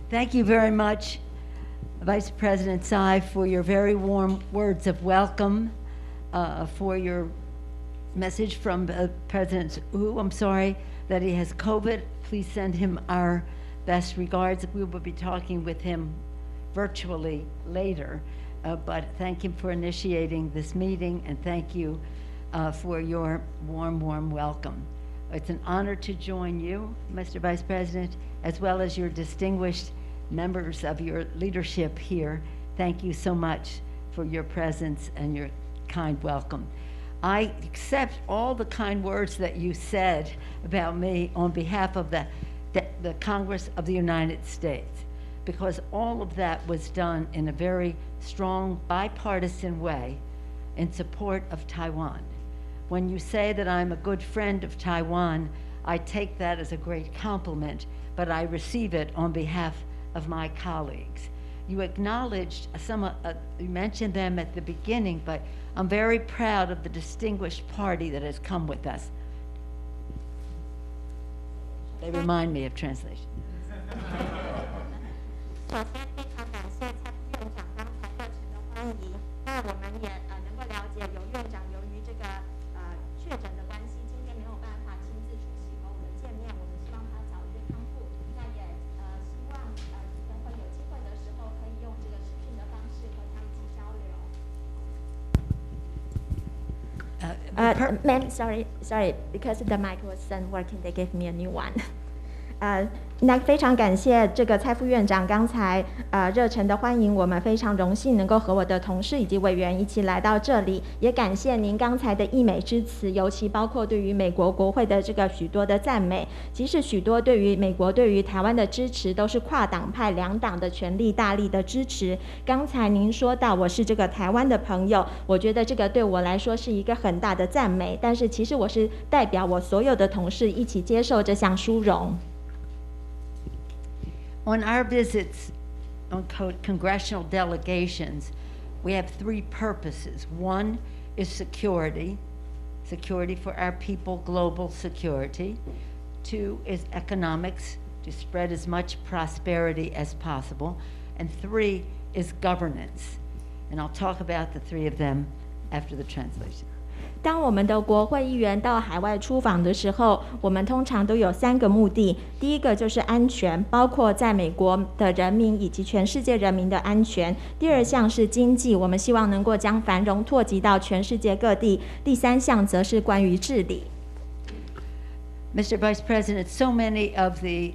Thank you very much, Vice President Tsai, for your very warm words of welcome, for your message from President Wu. I'm sorry that he has COVID. Please send him our best regards. We will be talking with him virtually later, but thank him for initiating this meeting, and thank you for your warm welcome. It's an honor to join you, Mr. Vice President, as well as your distinguished members of your leadership here. Thank you so much for your presence and your kind welcome. I accept all the kind words that you said about me on behalf of the Congress of the United States, because all of that was done in a very strong bipartisan way in support of Taiwan. When you say that I'm a good friend of Taiwan, I take that as a great compliment, but I receive it on behalf of my colleagues. You acknowledged you mentioned them at the beginning, but I'm very proud of the distinguished party that has come with us. They remind me of translation. 首先，非常感谢蔡副院长刚才热情的欢迎。那我们也能够了解，由院长由于这个确诊的关系，今天没有办法亲自出席和我们见面。我们希望他早日康复。那也希望等会有机会的时候，可以用这个视频的方式和他一起交流。Ma'am, sorry, because the mic wasn't working, they gave me a new one. 那非常感谢这个蔡副院长刚才热忱的欢迎，我们非常荣幸能够和我的同事以及委员一起来到这里，也感谢您刚才的溢美之词，尤其包括对于美国国会的这个许多的赞美，即使许多对于美国对于台湾的支持都是跨党派两党的全力大力的支持。刚才您说到我是这个台湾的朋友，我觉得这个对我来说是一个很大的赞美，但是其实我是代表我所有的同事一起接受这项殊荣。On our visits on congressional delegations, we have three purposes. One is security for our people, global security. Two is economics, to spread as much prosperity as possible. And three is governance. And I'll talk about the three of them after the translation. 当我们的国会议员到海外出访的时候，我们通常都有3个目的。第一个就是安全，包括在美国的人民以及全世界人民的安全。第二项是经济，我们希望能够将繁荣拓及到全世界各地。第3项则是关于治理。Mr. Vice President, so many of the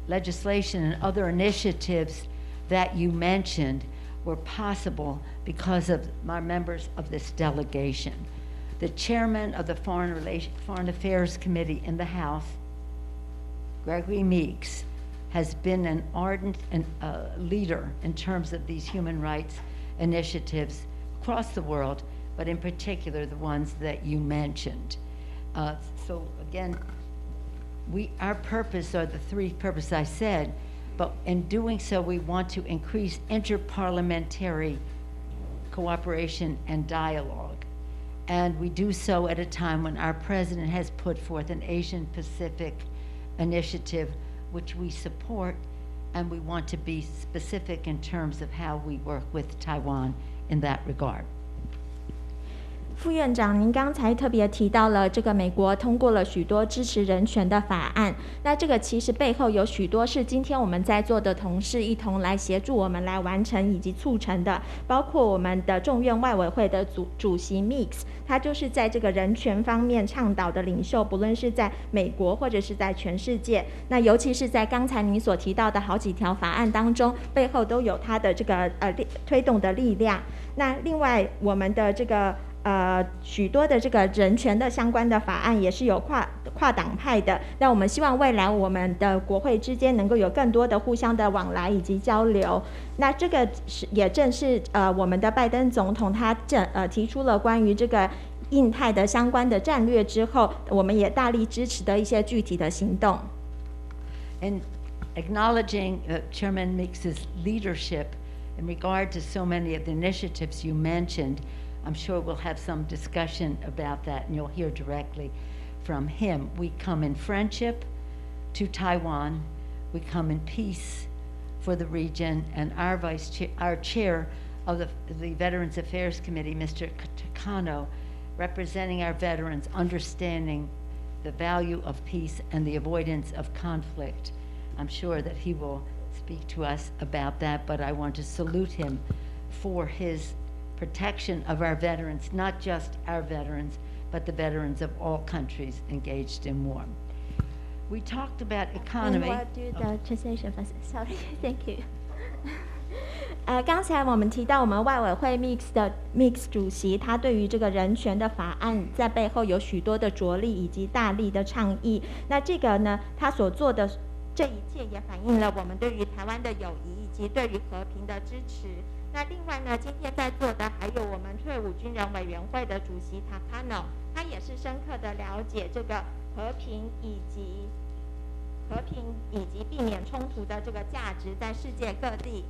legislation and other initiatives that you mentioned were possible because of my members of this delegation. The chairman of the Foreign Affairs Committee in the House, Gregory Meeks, has been an ardent leader in terms of these human rights initiatives across the world, but in particular the ones that you mentioned. So again, our purpose are the three purposes I said, but in doing so, we want to increase interparliamentary cooperation and dialogue. And we do so at a time when our president has put forth an Asian Pacific initiative, which we support, and we want to be specific in terms of how we work with Taiwan in that regard. 副院长，您刚才特别提到了这个美国通过了许多支持人权的法案，那这个其实背后有许多是今天我们在座的同事一同来协助我们来完成以及促成的，包括我们的众院外委会的主席 Mix， 他就是在这个人权方面倡导的领袖，不论是在美国或者是在全世界，那尤其是在刚才您所提到的好几条法案当中，背后都有他的这个推动的力量。那另外我们的这个许多的这个人权的相关的法案也是有跨党派的，那我们希望未来我们的国会之间能够有更多的互相的往来以及交流。那这个也正是我们的拜登总统他提出了关于这个印太的相关的战略之后，我们也大力支持的一些具体的行动。And acknowledging Chairman Meeks's leadership in regard to so many of the initiatives you mentioned, I'm sure we'll have some discussion about that, and you'll hear directly from him. We come in friendship to Taiwan. we come in peace for the region, and our chair of the Veterans Affairs Committee, Mr. Takano, representing our veterans, understanding the value of peace and the avoidance of conflict. I'm sure that he will speak to us about that, but I want to salute him for his protection of our veterans, not just our veterans, but the veterans of all countries engaged in war. We talked about economy. And we'll do the translation first. Sorry, thank you. 刚才我们提到我们外委会 Mix 主席，他对于这个人权的法案在背后有许多的着力以及大力的倡议。那这个呢，他所做的这一切也反映了我们对于台湾的友谊以及对于和平的支持。那另外呢，今天在座的还有我们退伍军人委员会的主席 Takano， 他也是深刻的了解这个和平以及避免冲突的这个价值在世界各地。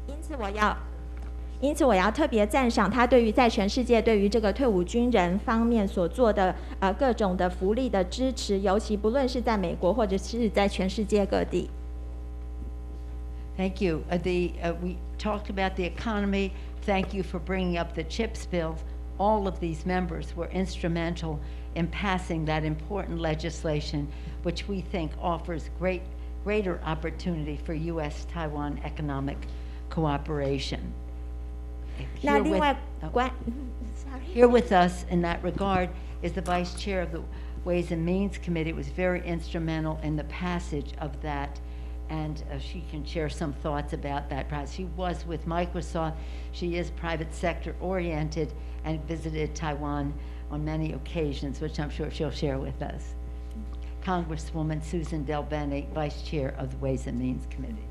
因此我要特别赞赏他对于在全世界对于这个退伍军人方面所做的各种的福利的支持，尤其不论是在美国或者是在全世界各地。Thank you. We talked about the economy. Thank you for bringing up the CHIPS bill. All of these members were instrumental in passing that important legislation, which we think offers greater opportunity for U.S.-Taiwan economic cooperation. Here with us in that regard is the Vice Chair of the Ways and Means Committee. It was very instrumental in the passage of that, and she can share some thoughts about that. She was with Microsoft. She is private sector oriented and visited Taiwan on many occasions, which I'm sure she'll share with us. Congresswoman Susan Delbene, Vice Chair of the Ways and Means Committee.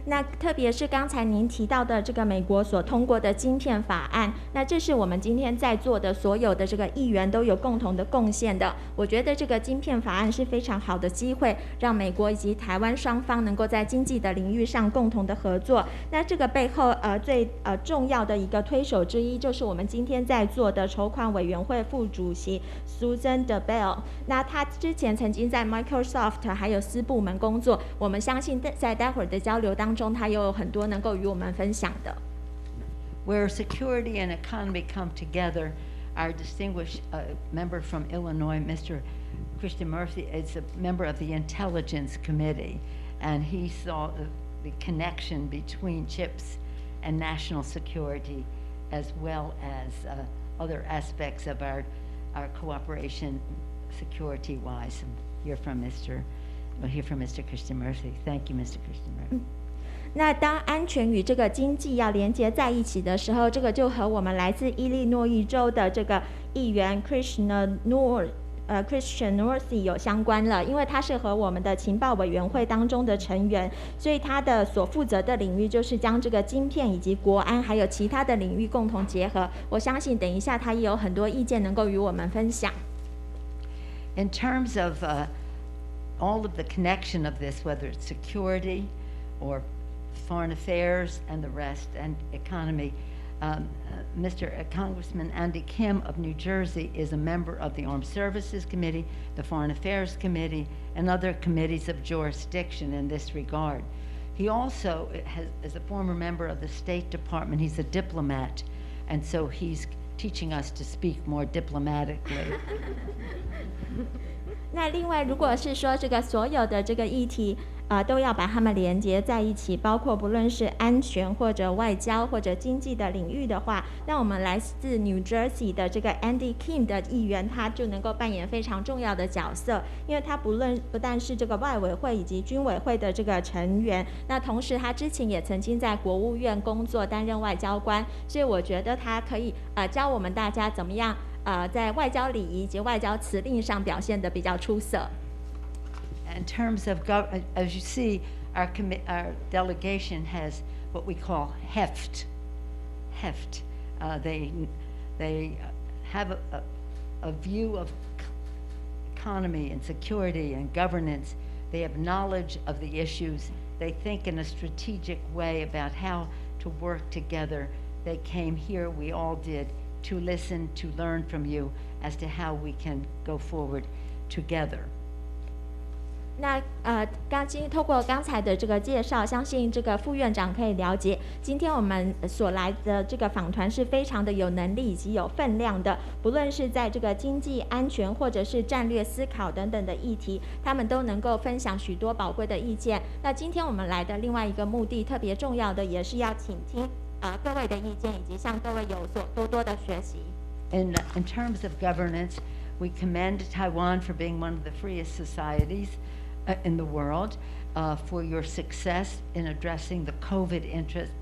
那特别是刚才您提到的这个美国所通过的晶片法案，那这是我们今天在座的所有的这个议员都有共同的贡献的。我觉得这个晶片法案是非常好的机会，让美国以及台湾双方能够在经济的领域上共同的合作。那这个背后最重要的一个推手之一，就是我们今天在座的筹款委员会副主席 Susan DeBell。那他之前曾经在 Microsoft 还有私部门工作，我们相信在待会儿的交流当中，他有很多能够与我们分享的。Where security and economy come together, our distinguished member from Illinois, Mr. Christian Murphy, is a member of the Intelligence Committee, and he saw the connection between CHIPS and national security, as well as other aspects of our cooperation security-wise. We'll hear from Mr. Christian Murphy. Thank you, Mr. Christian Murphy. 那当安全与这个经济要连接在一起的时候，这个就和我们来自伊利诺伊州的这个议员 Christian Northey 有相关了，因为他是和我们的情报委员会当中的成员，所以他的所负责的领域就是将这个晶片以及国安还有其他的领域共同结合。我相信等一下他也有很多意见能够与我们分享。In terms of all of the connection of this, whether it's security or foreign affairs and the rest, and economy, Congressman Andy Kim of New Jersey is a member of the Armed Services Committee, the Foreign Affairs Committee, and other committees of jurisdiction in this regard. He also is a former member of the State Department. He's a diplomat, and so he's teaching us to speak more diplomatically. 那另外，如果是说这个所有的这个议题都要把它们连接在一起，包括不论是安全或者外交或者经济的领域的话，那我们来自 New Jersey 的这个 Andy Kim 的议员，他就能够扮演非常重要的角色，因为他不但是这个外委会以及军委会的这个成员，那同时他之前也曾经在国务院工作，担任外交官，所以我觉得他可以教我们大家怎么样在外交礼仪及外交辞令上表现得比较出色。In terms of, as you see, our delegation has what we call heft. They have a view of economy and security and governance. They have knowledge of the issues. They think in a strategic way about how to work together. They came here, we all did, to listen, to learn from you as to how we can go forward together. 那透过刚才的这个介绍，相信这个副院长可以了解，今天我们所来的这个访团是非常的有能力以及有分量的，不论是在这个经济安全或者是战略思考等等的议题，他们都能够分享许多宝贵的意见。那今天我们来的另外一个目的特别重要的，也是要倾听各位的意见，以及向各位有所多多的学习。In terms of governance, we commend Taiwan for being one of the freest societies in the world, for your success in addressing the COVID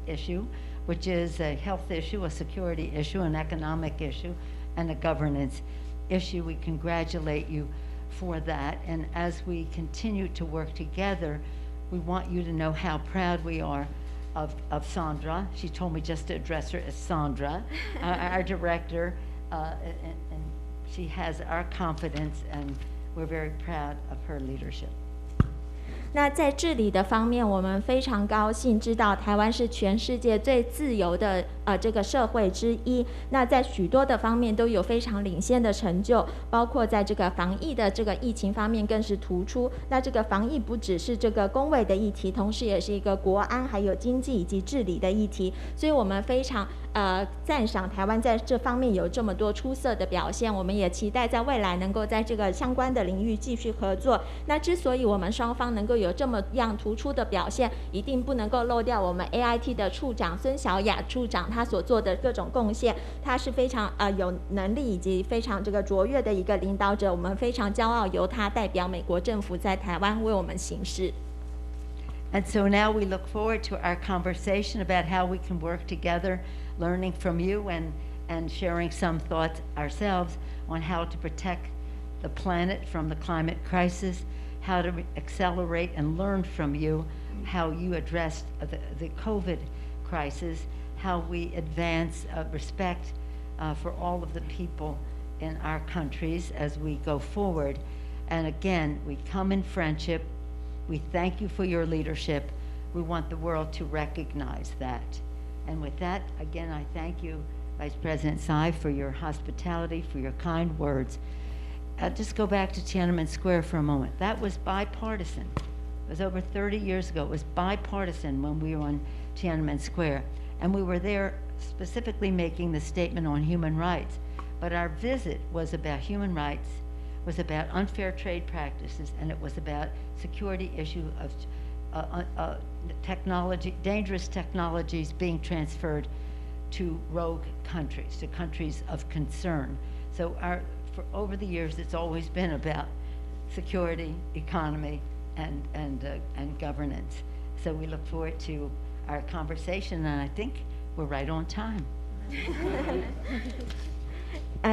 issue, which is a health issue, a security issue, an economic issue, and a governance issue. We congratulate you for that. And as we continue to work together, we want you to know how proud we are of Sandra. She told me just to address her as Sandra, our director, and she has our confidence, and we're very proud of her leadership. 那在治理的方面，我们非常高兴知道台湾是全世界最自由的这个社会之一。那在许多的方面都有非常领先的成就，包括在这个防疫的这个疫情方面更是突出。那这个防疫不只是这个公卫的议题，同时也是一个国安还有经济以及治理的议题。所以我们非常赞赏台湾在这方面有这么多出色的表现。我们也期待在未来能够在这个相关的领域继续合作。那之所以我们双方能够有这么样突出的表现，一定不能够漏掉我们 AIT 的处长孙小雅处长他所做的各种贡献。他是非常有能力以及非常这个卓越的一个领导者，我们非常骄傲由他代表美国政府在台湾为我们行事。And so now we look forward to our conversation about how we can work together, learning from you and sharing some thoughts ourselves on how to protect the planet from the climate crisis, how to accelerate and learn from you how you addressed the COVID crisis, how we advance respect for all of the people in our countries as we go forward. And again, we come in friendship. We thank you for your leadership. We want the world to recognize that. And with that, again, I thank you, Vice President Tsai, for your hospitality, for your kind words. Just go back to Tiananmen Square for a moment. That was bipartisan. It was over 30 years ago. It was bipartisan when we were on Tiananmen Square. And we were there specifically making the statement on human rights. But our visit was about human rights, was about unfair trade practices, and it was about security issue of dangerous technologies being transferred to rogue countries, to countries of concern. So for over the years, it's always been about security, economy, and governance. So we look forward to our conversation, and I think we're right on time.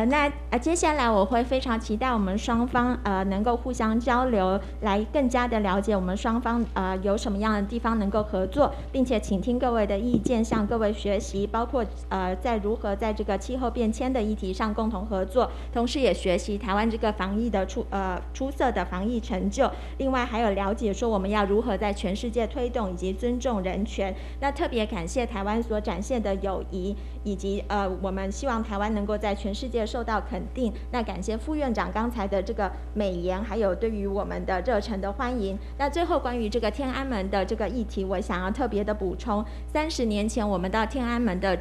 那接下来我会非常期待我们双方能够互相交流，来更加的了解我们双方有什么样的地方能够合作，并且倾听各位的意见，向各位学习，包括在如何在这个气候变迁的议题上共同合作，同时也学习台湾这个防疫的出色的防疫成就。另外还有了解说我们要如何在全世界推动以及尊重人权。那特别感谢台湾所展现的友谊，以及我们希望台湾能够在全世界受到肯定。那感谢副院长刚才的这个美言，还有对于我们的热忱的欢迎。那最后关于这个天安门的这个议题，我想要特别的补充，30年前我们到天安门的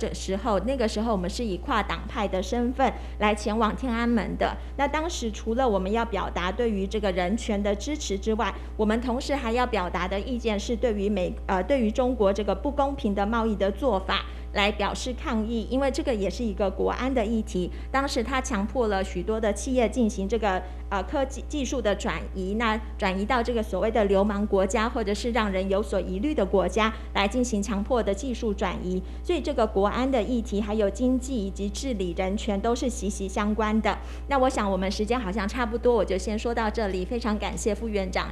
那个时候我们是以跨党派的身份来前往天安门的。那当时除了我们要表达对于这个人权的支持之外，我们同时还要表达的意见是对于中国这个不公平的贸易的做法来表示抗议，因为这个也是一个国安的议题。当时他强迫了许多的企业进行这个科技术的转移，那转移到这个所谓的流氓国家，或者是让人有所疑虑的国家来进行强迫的技术转移。所以这个国安的议题，还有经济以及治理人权都是息息相关的。那我想我们时间好像差不多，我就先说到这里。非常感谢副院长。